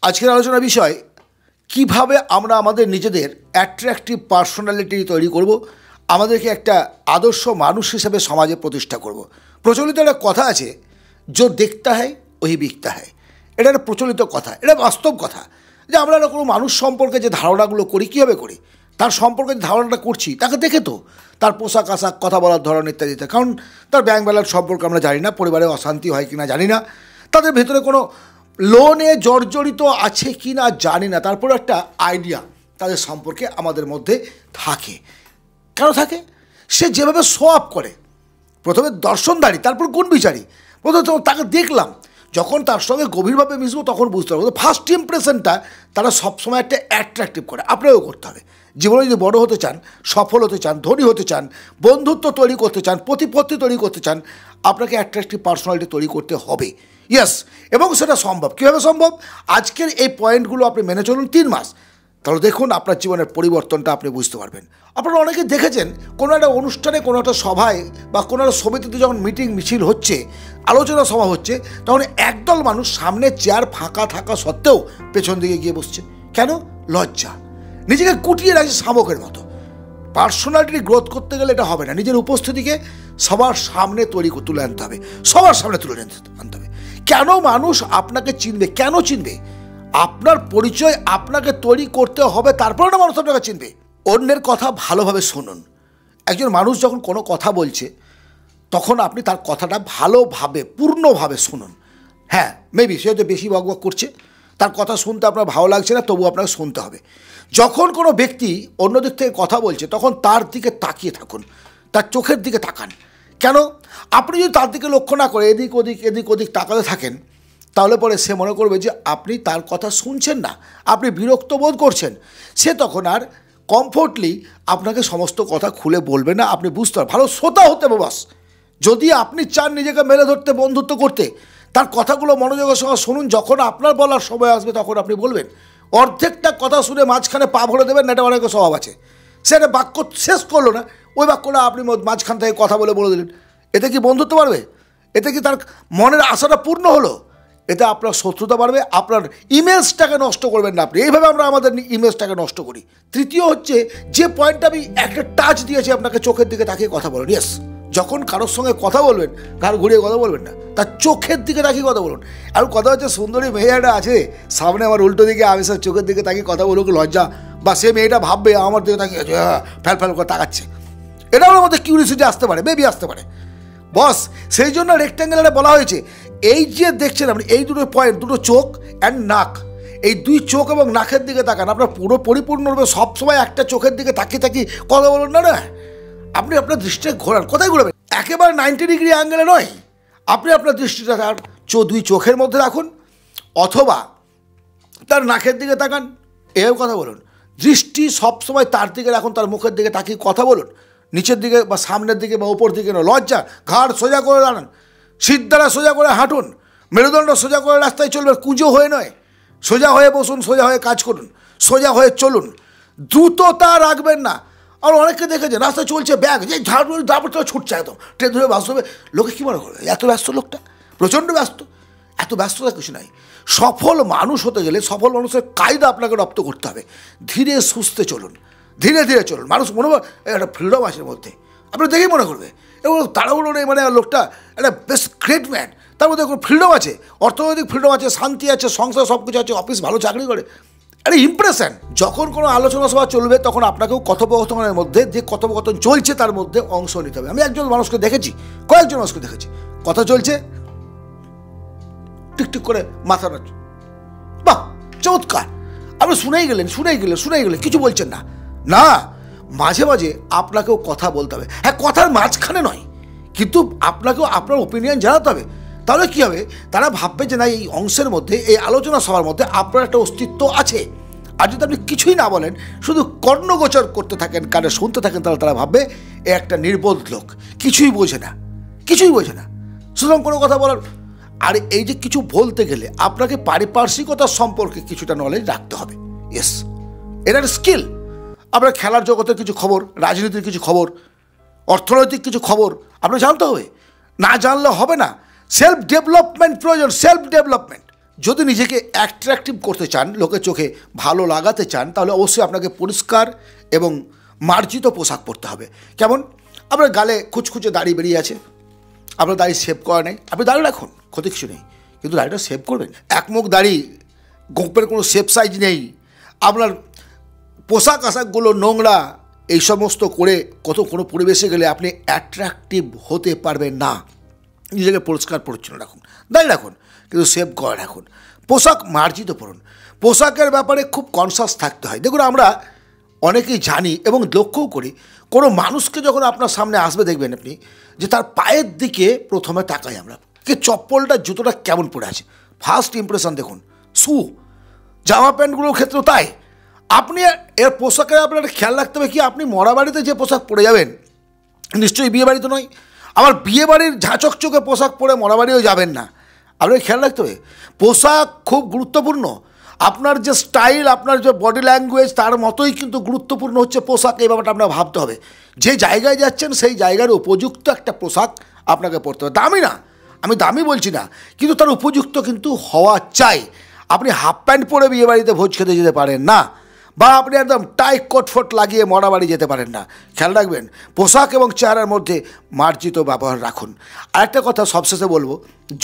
আজকের আলোচনার বিষয় কিভাবে আমরা আমাদের নিজেদের অ্যাট্রাকটিভ পার্সোনালিটি তৈরি করব, আমাদেরকে একটা আদর্শ মানুষ হিসেবে সমাজে প্রতিষ্ঠা করব। প্রচলিত একটা কথা আছে, जो देखता है वही बिकता है। এটা একটা প্রচলিত কথা, এটা বাস্তব কথা যে আমরা কোনো মানুষ সম্পর্কে যে ধারণাগুলো করি কীভাবে করি, তার সম্পর্কে যে ধারণাটা করছি তাকে দেখে তো, তার পোশাক আশাক, কথা বলার ধরন ইত্যাদিতে। কারণ তার ব্যাংক ব্যালেন্স সম্পর্কে আমরা জানি না, পরিবারে অশান্তি হয় কি না জানি না, তাদের ভেতরে কোনো লোনে জর্জরিত আছে কি না জানি না, তারপরে একটা আইডিয়া তাদের সম্পর্কে আমাদের মধ্যে থাকে। কেন থাকে? সে যেভাবে শো আপ করে, প্রথমে দর্শনধারী তারপর গুণ বিচারী। প্রথমে তাকে দেখলাম, যখন তার সঙ্গে গভীরভাবে মিশবো তখন বুঝতে পারবো। ফার্স্ট ইমপ্রেশনটা তারা সবসময় একটা অ্যাট্রাকটিভ করে। আপনাকেও করতে হবে। জীবনে যদি বড় হতে চান, সফল হতে চান, ধনী হতে চান, বন্ধুত্ব তৈরি করতে চান, প্রতিপত্তি তৈরি করতে চান, আপনাকে অ্যাট্রাকটিভ পার্সোনালিটি তৈরি করতে হবে। ইয়েস, এবং সেটা সম্ভব। কীভাবে সম্ভব? আজকের এই পয়েন্টগুলো আপনি মেনে চলুন 3 মাস, তাহলে দেখুন আপনার জীবনের পরিবর্তনটা আপনি বুঝতে পারবেন। আপনারা অনেকে দেখেছেন কোনো একটা অনুষ্ঠানে, কোনো একটা সভায় বা কোনো একটা সমিতিতে যখন মিটিং মিছিল হচ্ছে, আলোচনা সভা হচ্ছে, তখন একদল মানুষ সামনে চেয়ার ফাঁকা থাকা সত্ত্বেও পেছন দিকে গিয়ে বসছে। কেন? লজ্জা। নিজেকে গুটিয়ে রাখছে শাবকের মতো। পার্সোনালিটি গ্রোথ করতে গেলে এটা হবে না। নিজের উপস্থিতিকে সবার সামনে তুলে আনতে হবে, সবার সামনে তুলে আনতে হবে। কেন মানুষ আপনাকে চিনবে? কেন চিনবে? আপনার পরিচয় আপনাকে তৈরি করতে হবে, তারপরে না মানুষ আপনাকে চিনবে। অন্যের কথা ভালোভাবে শুনুন। একজন মানুষ যখন কোনো কথা বলছে, তখন আপনি তার কথাটা ভালোভাবে, পূর্ণভাবে শুনুন। হ্যাঁ, মেবি সে হয়তো বেশি বকবক করছে, তার কথা শুনতে আপনার ভালো লাগছে না, তবু আপনাকে শুনতে হবে। যখন কোনো ব্যক্তি অন্য দিক থেকে কথা বলছে, তখন তার দিকে তাকিয়ে থাকুন, তার চোখের দিকে তাকান। কেন? আপনি যদি তার দিকে লক্ষ্য না করে এদিক ওদিক তাকাতে থাকেন, তাহলে পরে সে মনে করবে যে আপনি তার কথা শুনছেন না, আপনি বিরক্ত বোধ করছেন। সে তখন আর কমফোর্টলি আপনাকে সমস্ত কথা খুলে বলবে না। আপনি বুঝতে পারবেন, ভালো শ্রোতা হতে হবে বাস। যদি আপনি চান নিজেকে মেলে ধরতে, বন্ধুত্ব করতে, তার কথাগুলো মনোযোগের সঙ্গে শুনুন। যখন আপনার বলার সময় আসবে তখন আপনি বলবেন। অর্ধেকটা কথা শুনে মাঝখানে পা ভরে দেবেন না, এটা অনেকের স্বভাব আছে। সে একটা বাক্য শেষ করলো না, ওই বাক্যটা আপনি মাঝখান থেকে কথা বলে দিলেন। এতে কি বন্ধুত্ব বাড়বে? এতে কি তার মনের আশাটা পূর্ণ হলো? এতে আপনার শত্রুতা বাড়বে, আপনার ইমেজটাকে নষ্ট করবেন না আপনি। এইভাবে আমরা আমাদের ইমেজটাকে নষ্ট করি। তৃতীয় হচ্ছে, যে পয়েন্টটা আমি একটা টাচ দিয়েছি আপনাকে, চোখের দিকে তাকিয়ে কথা বলুন। ইয়েস, যখন কারোর সঙ্গে কথা বলবেন, ঘাড় ঘুরিয়ে কথা বলবেন না, তার চোখের দিকে তাকিয়ে কথা বলুন। আর কথা হচ্ছে, সুন্দরী মেয়েটা আছে সামনে, আমার উল্টো দিকে, আমি স্যার চোখের দিকে তাকিয়ে কথা বলুক লজ্জা, বা সে মেয়েটা ভাববে আমার দিকে তাকিয়ে ফ্যাল করে তাকাচ্ছে। এটাও আমাদের কিউরিয়াসিটি আসতে পারে, বেবি আসতে পারে বস। সেই জন্য রেক্ট্যাঙ্গেলে বলা হয়েছে, এই যে দেখছেন আপনি, এই দুটো পয়েন্ট, দুটো চোখ অ্যান্ড নাক, এই 2 চোখ এবং নাকের দিকে তাকান। আপনার পুরো পরিপূর্ণরূপে সবসময় একটা চোখের দিকে তাকিয়ে কথা বলুন না। আপনি আপনার দৃষ্টি ঘোরান। কোথায় ঘোরাবেন? একেবারে 90 ডিগ্রি অ্যাঙ্গেলে নয়। আপনি আপনার দৃষ্টিটা তার 2 চোখের মধ্যে রাখুন, অথবা তার নাকের দিকে তাকান, এও কথা বলুন। দৃষ্টি সবসময় তার দিকে রাখুন, তার মুখের দিকে তাকিয়ে কথা বলুন। নিচের দিকে বা সামনের দিকে বা উপর দিকে নয়। লজ্জা, ঘাড় সোজা করে দাঁড়ান, সিদ্ধারা সোজা করে হাঁটুন, মেরুদণ্ড সোজা করে রাস্তায় চলবেন, কুঁজো হয়ে নয়। সোজা হয়ে বসুন, সোজা হয়ে কাজ করুন, সোজা হয়ে চলুন, দ্রুততা রাখবেন না। আর অনেককে দেখেছে রাস্তায় চলছে, ব্যাগ যে ঝাড়টা ছুটছে, একদম ট্রেন ধরে বাস্তবে লোকে কী মনে করবে? এত ব্যস্ত লোকটা, প্রচণ্ড ব্যস্ত। এত ব্যস্ততা কিছু নাই। সফল মানুষ হতে গেলে সফল মানুষের কায়দা আপনাকে রপ্ত করতে হবে। ধীরে সুস্থে চলুন, ধীরে চলুন। মানুষ মনে হয় একটা ফ্রিডম আছে এর মধ্যে, আপনি দেখেই মনে করবে এবং তাড়াহুড়ো নেই, মানে লোকটা একটা বেশ গ্রেট ম্যান, তার মধ্যে ফ্রিডম আছে, অর্থনৈতিক ফ্রিডম আছে, শান্তি আছে, সংসার সব কিছু আছে, অফিস ভালো চাকরি করে, একটা ইমপ্রেশন। যখন কোনো আলোচনা সভা চলবে, তখন আপনাকেও কথোপকথনের মধ্যে, যে কথোপকথন চলছে তার মধ্যে অংশ নিতে হবে। আমি একজন মানুষকে দেখেছি, কয়েকজন মানুষকে দেখেছি, কথা চলছে, টিকটিক করে মাথা নাচ, বাহ চমৎকার, আপনি শুনেই গেলেন, কিছু বলছেন না। মাঝে মাঝে আপনাকেও কথা বলতে হবে। হ্যাঁ, কথার মাঝখানে নয়, কিন্তু আপনাকেও আপনার ওপিনিয়ন জানাতে হবে। তাহলে কী হবে? তারা ভাববে যে না, এই অংশের মধ্যে, এই আলোচনা সভার মধ্যে আপনার একটা অস্তিত্ব আছে। আর যদি আপনি কিছুই না বলেন, শুধু কর্ণগোচর করতে থাকেন, কানে শুনতে থাকেন, তাহলে তারা ভাববে এ একটা নির্বোধ লোক, কিছুই বোঝে না। সুতরাং কোনো কথা বলার, আর এই যে কিছু বলতে গেলে আপনাকে পারিপার্শ্বিকতার সম্পর্কে কিছুটা নলেজ রাখতে হবে। ইয়েস, এটা একটা স্কিল। আপনার খেলার জগতের কিছু খবর, রাজনীতির কিছু খবর, অর্থনৈতিক কিছু খবর আপনার জানতে হবে। না জানলে হবে না। সেলফ ডেভেলপমেন্ট প্রয়োজন, সেলফ ডেভেলপমেন্ট। যদি নিজেকে অ্যাট্রাকটিভ করতে চান, লোকের চোখে ভালো লাগাতে চান, তাহলে অবশ্যই আপনাকে পরিষ্কার এবং মার্জিত পোশাক পরতে হবে। কেমন? আপনার গালে কুচকুচে দাড়ি বেরিয়ে আছে, আপনার দাড়ি সেভ করা নেই, আপনি দাড়ি রাখুন, ক্ষতি কিছু নেই, কিন্তু দাড়িটা সেভ করবেন। একমুখ দাড়ি, গোপের কোনো শেপ সাইজ নেই, আপনার পোশাক আশাকগুলো নোংরা, এই সমস্ত করে কোনো পরিবেশে গেলে আপনি অ্যাট্রাকটিভ হতে পারবেন না। নিজেকে পরিষ্কার পরিচ্ছন্ন রাখুন, দাঁড়িয়ে রাখুন, কিন্তু সেভ করে রাখুন, পোশাক মার্জিত পড়ুন। পোশাকের ব্যাপারে খুব কনসাস থাকতে হয়। দেখুন, আমরা অনেকেই জানি এবং লক্ষ্যও করি, কোনো মানুষকে যখন আপনার সামনে আসবে দেখবেন আপনি যে তার পায়ের দিকে প্রথমে তাকাই আমরা, কি চপ্পলটা জুতোটা কেমন পড়ে আছে, ফার্স্ট ইমপ্রেশন দেখুন। শু, জামা প্যান্টগুলোর ক্ষেত্রেও তাই। আপনি এর পোশাকের আপনার খেয়াল রাখতে হবে কি, আপনি মরা বাড়িতে যে পোশাক পরে যাবেন, নিশ্চয়ই বিয়ে বাড়িতে নয়, আবার বিয়ে বাড়ির ঝাঁচকচকে পোশাক পরে মরা বাড়িও যাবেন না। আপনাকে খেয়াল রাখতে হবে, পোশাক খুব গুরুত্বপূর্ণ। আপনার যে স্টাইল, আপনার যে বডি ল্যাঙ্গুয়েজ, তার মতোই কিন্তু গুরুত্বপূর্ণ হচ্ছে পোশাক। এই ব্যাপারটা আপনার ভাবতে হবে। যে জায়গায় যাচ্ছেন সেই জায়গার উপযুক্ত একটা পোশাক আপনাকে পরতে হবে। দামি না, আমি দামি বলছি না, কিন্তু তার উপযুক্ত কিন্তু হওয়া চাই। আপনি হাফ প্যান্ট পরে বিয়ে বাড়িতে ভোজ খেতে যেতে পারেন না, বা আপনি একদম টাই কোটফোট লাগিয়ে মরা বাড়ি যেতে পারেন না। খেয়াল রাখবেন, পোশাক এবং চেহারার মধ্যে মার্জিত ব্যবহার রাখুন। আরেকটা কথা সবশেষে বলবো,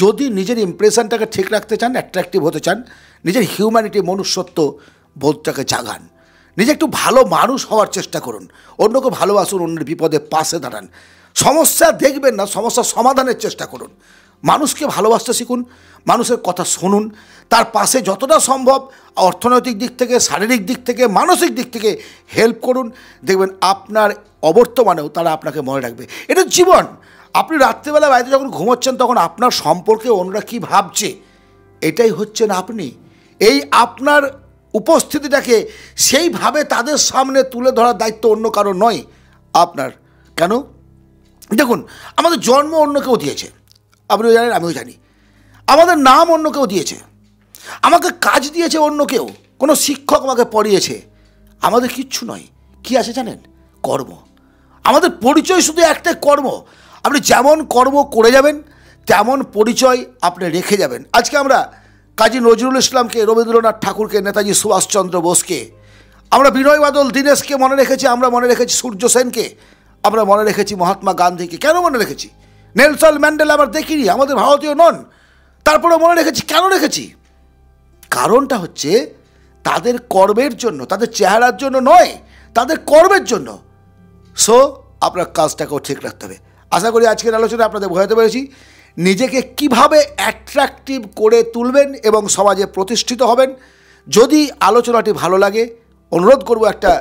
যদি নিজের ইমপ্রেশনটাকে ঠিক রাখতে চান, অ্যাট্রাকটিভ হতে চান, নিজের হিউম্যানিটি, মনুষ্যত্ব বোধটাকে জাগান, নিজে একটু ভালো মানুষ হওয়ার চেষ্টা করুন, অন্যকে ভালোবাসুন, অন্যের বিপদে পাশে দাঁড়ান। সমস্যা দেখবেন না, সমস্যা সমাধানের চেষ্টা করুন। মানুষকে ভালোবাসতে শিখুন, মানুষের কথা শুনুন, তার পাশে যতটা সম্ভব অর্থনৈতিক দিক থেকে, শারীরিক দিক থেকে, মানসিক দিক থেকে হেল্প করুন। দেখবেন আপনার অবর্তমানেও তারা আপনাকে মনে রাখবে। এটা জীবন। আপনি রাত্রিবেলা বাড়িতে যখন ঘুমোচ্ছেন, তখন আপনার সম্পর্কে অন্যরা কী ভাবছে, এটাই হচ্ছেন আপনি। এই আপনার উপস্থিতিটাকে সেইভাবে তাদের সামনে তুলে ধরার দায়িত্ব অন্য কারো নয়, আপনার। কেন? দেখুন, আমাদের জন্ম অন্য কেউ দিয়েছে, আপনিও জানেন, আমিও জানি। আমাদের নাম অন্য কেউ দিয়েছে, আমাকে কাজ দিয়েছে অন্য কেউ, কোনো শিক্ষক আমাকে পড়িয়েছে। আমাদের কিচ্ছু নয়, কি আছে জানেন? কর্ম। আমাদের পরিচয় শুধু একটাই, কর্ম। আপনি যেমন কর্ম করে যাবেন, তেমন পরিচয় আপনি রেখে যাবেন। আজকে আমরা কাজী নজরুল ইসলামকে, রবীন্দ্রনাথ ঠাকুরকে, নেতাজি সুভাষচন্দ্র বোসকে, আমরা বিনয় বাদল দীনেশকে মনে রেখেছি, আমরা মনে রেখেছি সূর্য সেনকে, আমরা মনে রেখেছি মহাত্মা গান্ধীকে। কেন মনে রেখেছি? নেলসন ম্যান্ডেলা আমরা দেখিনি, আমাদের ভারতীয় নন, তারপরে মনে রেখেছি। কেন রেখেছি? কারণটা হচ্ছে তাদের কর্মের জন্য, তাদের চেহারার জন্য নয়, তাদের কর্মের জন্য। সো আপনার কাজটাকেও ঠিক রাখতে হবে। আশা করি আজকের আলোচনায় আপনাদের বোঝাতে পেরেছি নিজেকে কিভাবে অ্যাট্রাকটিভ করে তুলবেন এবং সমাজে প্রতিষ্ঠিত হবেন। যদি আলোচনাটি ভালো লাগে, অনুরোধ করব একটা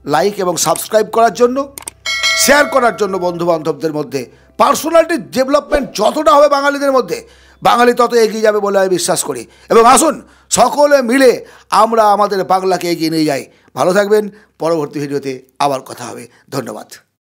লাইক এবং সাবস্ক্রাইব করার জন্য, শেয়ার করার জন্য বন্ধুবান্ধবদের মধ্যে। পার্সোনালিটি ডেভেলপমেন্ট যতটা হবে বাঙালিদের মধ্যে, বাঙালি তত এগিয়ে যাবে বলে আমি বিশ্বাস করি। এবং আসুন সকলে মিলে আমরা আমাদের বাংলাকে এগিয়ে নিয়ে যাই। ভালো থাকবেন। পরবর্তী ভিডিওতে আবার কথা হবে। ধন্যবাদ।